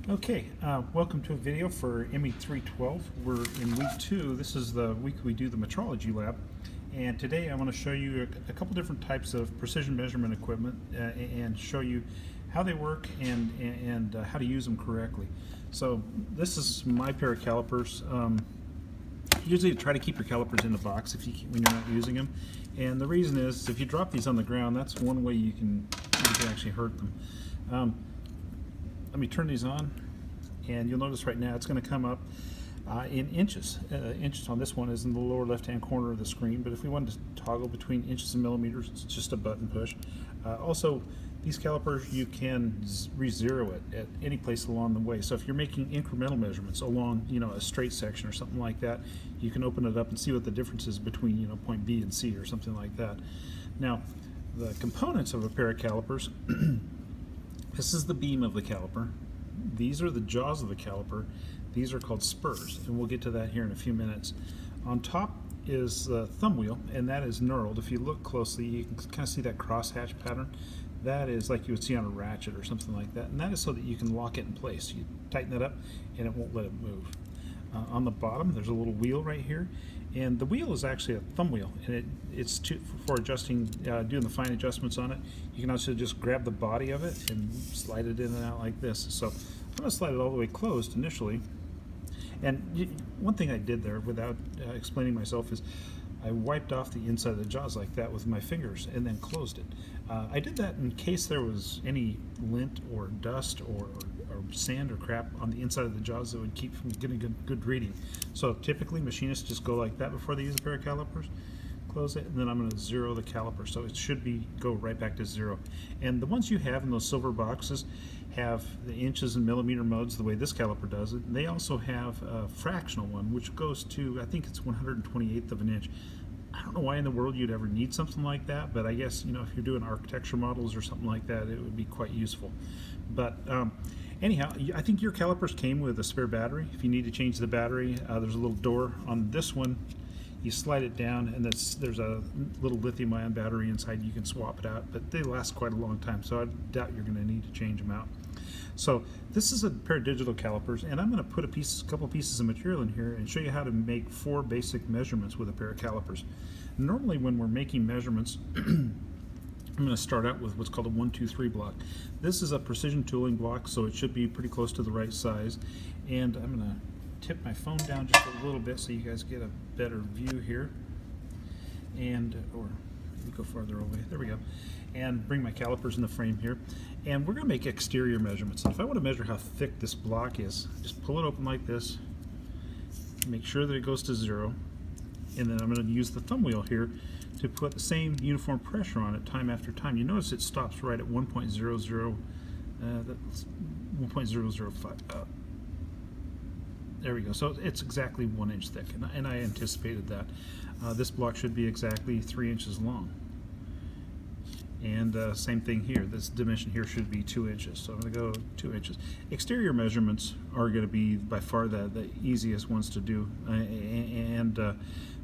Okay, welcome to a video for ME312. We're in week 2. This is the week we do the metrology lab. And today I want to show you a couple different types of precision measurement equipment and show you how they work and how to use them correctly. So this is my pair of calipers. Usually try to keep your calipers in the box when you're not using them. And the reason is if you drop these on the ground, that's one way you can actually hurt them. Let me turn these on, and you'll notice right now it's going to come up in inches. Inches on this one is in the lower left-hand corner of the screen, but if we wanted to toggle between inches and millimeters, it's just a button push. Also, these calipers, you can re-zero it at any place along the way. So if you're making incremental measurements along, a straight section or something like that, you can open it up and see what the difference is between, point B and C or something like that. Now, the components of a pair of calipers. This is the beam of the caliper. These are the jaws of the caliper. These are called spurs, and we'll get to that here in a few minutes. On top is the thumb wheel, and that is knurled. If you look closely, you can kind of see that crosshatch pattern. That is like you would see on a ratchet or something like that, and that is so that you can lock it in place. You tighten it up, and it won't let it move. On the bottom, there's a little wheel right here, and the wheel is actually a thumb wheel, and it's for adjusting, doing the fine adjustments on it. You can also just grab the body of it and slide it in and out like this. So I'm going to slide it all the way closed initially. And one thing I did there without explaining myself is I wiped off the inside of the jaws like that with my fingers and then closed it. I did that in case there was any lint or dust or sand or crap on the inside of the jaws that would keep from getting good reading. So typically machinists just go like that before they use a pair of calipers. Close it, and then I'm going to zero the caliper, so it should go right back to zero. And the ones you have in those silver boxes have the inches and millimeter modes the way this caliper does it. They also have a fractional one which goes to, I think it's 1/128th of an inch. I don't know why in the world you'd ever need something like that, but I guess if you're doing architecture models or something like that, it would be quite useful. But anyhow, I think your calipers came with a spare battery. If you need to change the battery, there's a little door on this one. You slide it down, and there's a little lithium-ion battery inside. You can swap it out, but they last quite a long time, so I doubt you're going to need to change them out. So this is a pair of digital calipers, and I'm going to put a couple pieces of material in here and show you how to make 4 basic measurements with a pair of calipers. Normally when we're making measurements, I'm going to start out with what's called a 1, 2, 3 block. This is a precision tooling block, so it should be pretty close to the right size. And I'm going to tip my phone down just a little bit so you guys get a better view here. Or maybe go farther away. There we go. And bring my calipers in the frame here. And we're going to make exterior measurements. And if I want to measure how thick this block is, just pull it open like this. Make sure that it goes to 0. And then I'm going to use the thumb wheel here to put the same uniform pressure on it time after time. You notice it stops right at 1.00, that's 1.005. There we go. So it's exactly 1 inch thick, and I anticipated that. This block should be exactly 3 inches long. And same thing here. This dimension here should be 2 inches. So I'm going to go 2 inches. Exterior measurements are going to be by far the easiest ones to do,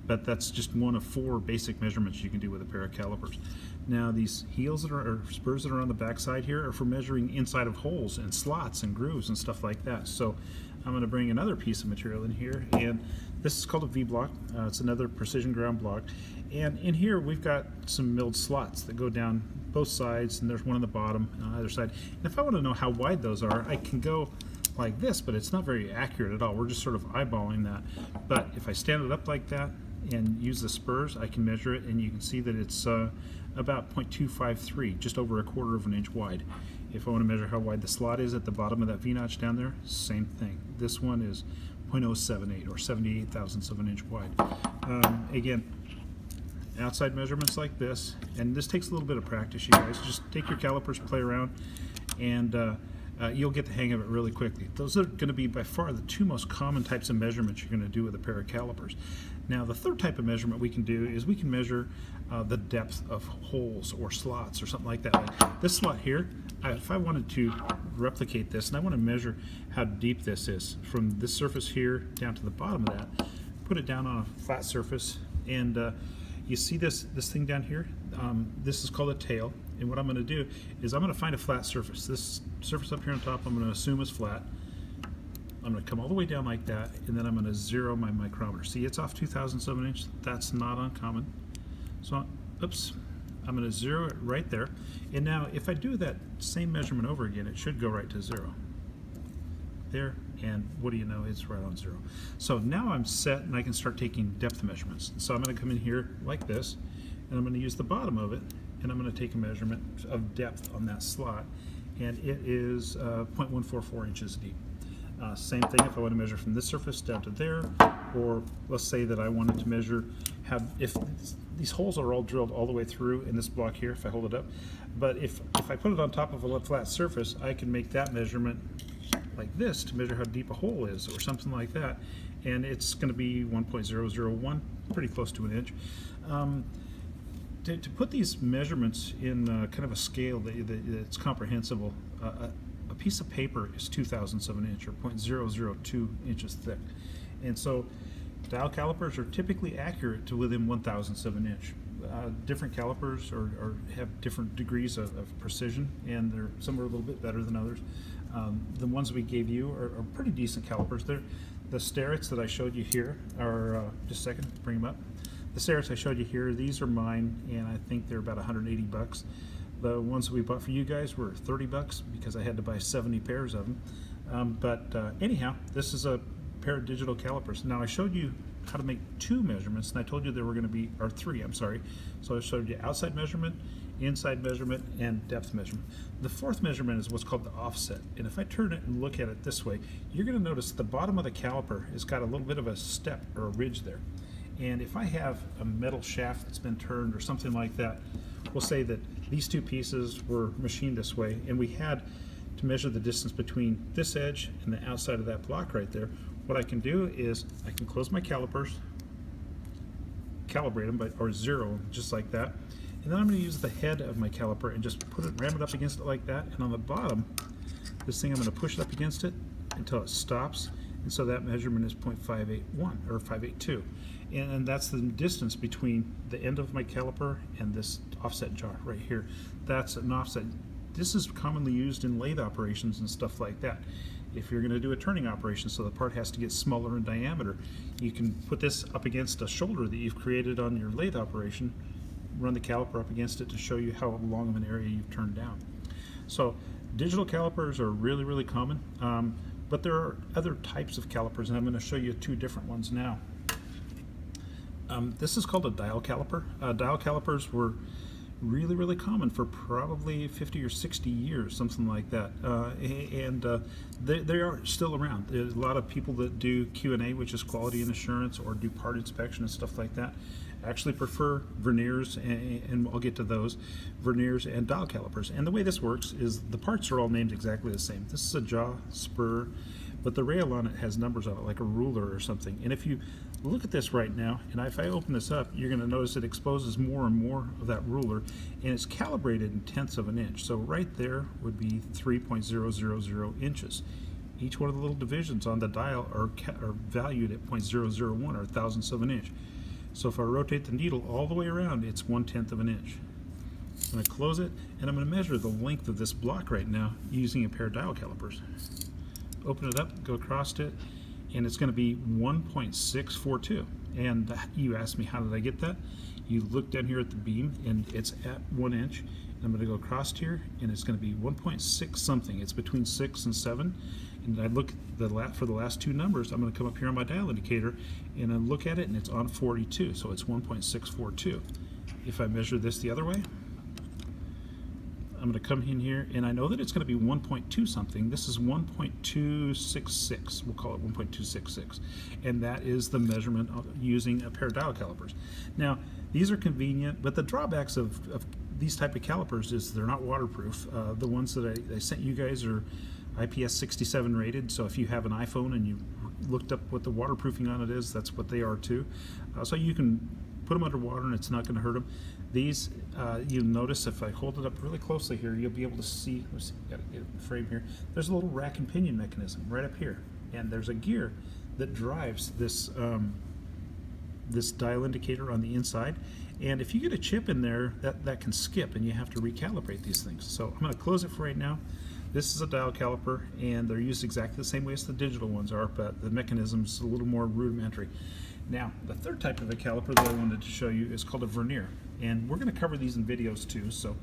but that's just one of 4 basic measurements you can do with a pair of calipers. Now these heels or spurs that are on the back side here are for measuring inside of holes and slots and grooves and stuff like that. So I'm going to bring another piece of material in here, and this is called a V-block. It's another precision ground block, and in here we've got some milled slots that go down both sides, and there's one on the bottom on either side. And if I want to know how wide those are, I can go like this, but it's not very accurate at all. We're just sort of eyeballing that. But if I stand it up like that and use the spurs, I can measure it, and you can see that it's about 0.253, just over 1/4 of an inch wide. If I want to measure how wide the slot is at the bottom of that V-notch down there, same thing. This one is 0.078 or 78 thousandths of an inch wide. Again, outside measurements like this, and this takes a little bit of practice, you guys. Just take your calipers, play around, and you'll get the hang of it really quickly. Those are going to be by far the 2 most common types of measurements you're going to do with a pair of calipers. Now the third type of measurement we can do is we can measure the depth of holes or slots or something like that. Like this slot here, if I wanted to replicate this and I want to measure how deep this is from this surface here down to the bottom of that, put it down on a flat surface, and you see this thing down here? This is called a tail. And what I'm going to do is I'm going to find a flat surface. This surface up here on top I'm going to assume is flat. I'm going to come all the way down like that, and then I'm going to zero my micrometer. See, it's off 2007 inch. That's not uncommon. So, oops, I'm going to zero it right there. And now, if I do that same measurement over again, it should go right to 0. There, and what do you know, it's right on 0. So now I'm set, and I can start taking depth measurements. So I'm going to come in here like this, and I'm going to use the bottom of it, and I'm going to take a measurement of depth on that slot, and it is 0.144 inches deep. Same thing if I want to measure from this surface down to there, or let's say that I wanted to measure if these holes are all drilled all the way through in this block here, if I hold it up, but if I put it on top of a flat surface, I can make that measurement like this to measure how deep a hole is, or something like that, and it's going to be 1.001, pretty close to an inch. To put these measurements in kind of a scale that's comprehensible, a piece of paper is 2007 inch, or 0.002 inches thick, and so dial calipers are typically accurate to within 1,007 inch. Different calipers have different degrees of precision, and some are a little bit better than others. The ones we gave you are pretty decent calipers. The Starretts that I showed you here are, just a second, bring them up. The Starretts I showed you here, these are mine, and I think they're about 180 bucks. The ones that we bought for you guys were 30 bucks because I had to buy 70 pairs of them. Anyhow, this is a pair of digital calipers. Now I showed you how to make 2 measurements, and I told you there were going to be, or 3, I'm sorry. So I showed you outside measurement, inside measurement, and depth measurement. The 4th measurement is what's called the offset, and if I turn it and look at it this way, you're going to notice the bottom of the caliper has got a little bit of a step or a ridge there. And if I have a metal shaft that's been turned or something like that, we'll say that these 2 pieces were machined this way, and we had to measure the distance between this edge and the outside of that block right there. What I can do is I can close my calipers, calibrate them, or zero them, just like that. And then I'm going to use the head of my caliper and just ram it up against it like that. And on the bottom, this thing, I'm going to push it up against it until it stops. And so that measurement is 0.581 or 582. And that's the distance between the end of my caliper and this offset jaw right here. That's an offset. This is commonly used in lathe operations and stuff like that. If you're going to do a turning operation, so the part has to get smaller in diameter, you can put this up against a shoulder that you've created on your lathe operation, run the caliper up against it to show you how long of an area you've turned down. So digital calipers are really, really common, but there are other types of calipers, and I'm going to show you 2 different ones now. This is called a dial caliper. Dial calipers were really, really common for probably 50 or 60 years, something like that. They are still around. There's a lot of people that do Q&A, which is quality and assurance, or do part inspection and stuff like that, actually prefer verniers, and I'll get to those, verniers and dial calipers. And the way this works is the parts are all named exactly the same. This is a jaw, spur, but the rail on it has numbers on it, like a ruler or something. And if you look at this right now, and if I open this up, you're going to notice it exposes more and more of that ruler, and it's calibrated in tenths of an inch. So right there would be 3.000 inches. Each one of the little divisions on the dial are valued at 0.001 or thousandths of an inch. So if I rotate the needle all the way around, it's 1/10 of an inch. I'm going to close it, and I'm going to measure the length of this block right now using a pair of dial calipers. Open it up, go across it, and it's going to be 1.642. And you asked me, how did I get that? You look down here at the beam, and it's at 1 inch. And I'm going to go across here, and it's going to be 1.6 something. It's between 6 and 7. And I look for the last 2 numbers. I'm going to come up here on my dial indicator, and I look at it, and it's on 42. So it's 1.642. If I measure this the other way, I'm going to come in here, and I know that it's going to be 1.2 something. This is 1.266. We'll call it 1.266. And that is the measurement using a pair of dial calipers. Now, these are convenient, but the drawbacks of these type of calipers is they're not waterproof. The ones that I sent you guys are IPS67 rated, so if you have an iPhone and you looked up what the waterproofing on it is, that's what they are too. So you can put them underwater and it's not going to hurt them. These, you'll notice if I hold it up really closely here, you'll be able to see, let's see, got to get it in the frame here, there's a little rack and pinion mechanism right up here, and there's a gear that drives this, this dial indicator on the inside, and if you get a chip in there, that can skip and you have to recalibrate these things. So I'm going to close it for right now. This is a dial caliper, and they're used exactly the same way as the digital ones are, but the mechanism's a little more rudimentary. Now, the third type of a caliper that I wanted to show you is called a vernier, and we're going to cover these in videos too. So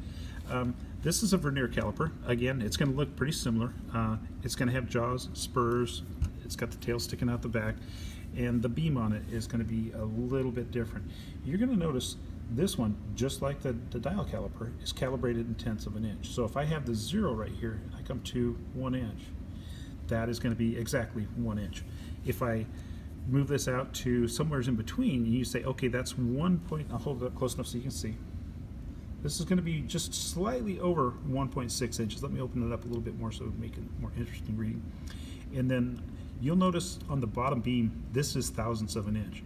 this is a vernier caliper. Again, it's going to look pretty similar. It's going to have jaws, spurs, it's got the tail sticking out the back, and the beam on it is going to be a little bit different. You're going to notice this one, just like the dial caliper, is calibrated in tenths of an inch. So if I have the 0 right here and I come to 1 inch, that is going to be exactly 1 inch. If I move this out to somewhere in between, and you say, okay, that's 1 point, I'll hold it up close enough so you can see. This is going to be just slightly over 1.6 inches. Let me open it up a little bit more so it will make it more interesting reading. And then you'll notice on the bottom beam, this is thousandths of an inch.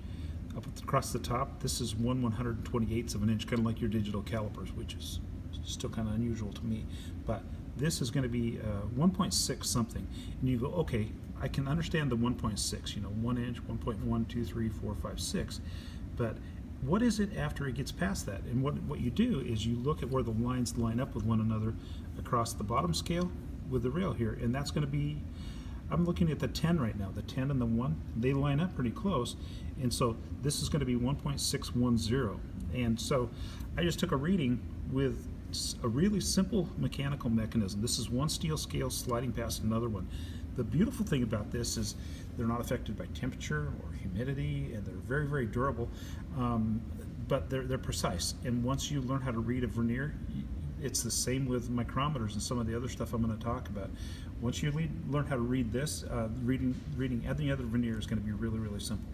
Up across the top, this is 1/128ths of an inch, kind of like your digital calipers, which is still kind of unusual to me. But this is going to be 1.6 something. And you go, okay, I can understand the 1.6, 1 inch, 1.1, 2, 3, 4, 5, 6. But what is it after it gets past that? And what you do is you look at where the lines line up with one another across the bottom scale with the rail here. And that's going to be, I'm looking at the 10 right now. The 10 and the 1, they line up pretty close. And so this is going to be 1.610. And so I just took a reading with a really simple mechanical mechanism. This is one steel scale sliding past another one. The beautiful thing about this is they're not affected by temperature or humidity, and they're very, very durable, but they're precise. And once you learn how to read a vernier, it's the same with micrometers and some of the other stuff I'm going to talk about. Once you learn how to read this, reading any other vernier is going to be really, really simple.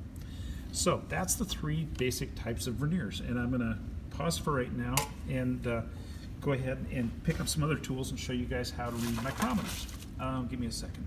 So that's the 3 basic types of verniers, and I'm going to pause for right now and go ahead and pick up some other tools and show you guys how to read micrometers. Give me a second.